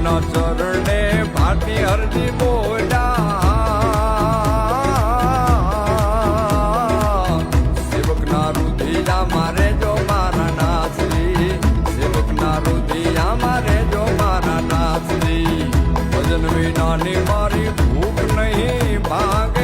ના ચરણે ભાટી હરજી બોલ્યા સેવક ના રુધિયા મારે જો મારા નાથજી સેવક ના રુધિયા મારે જો મારા નાથજી ભજન વિનાની મારી ભૂખ નહીં ભાગ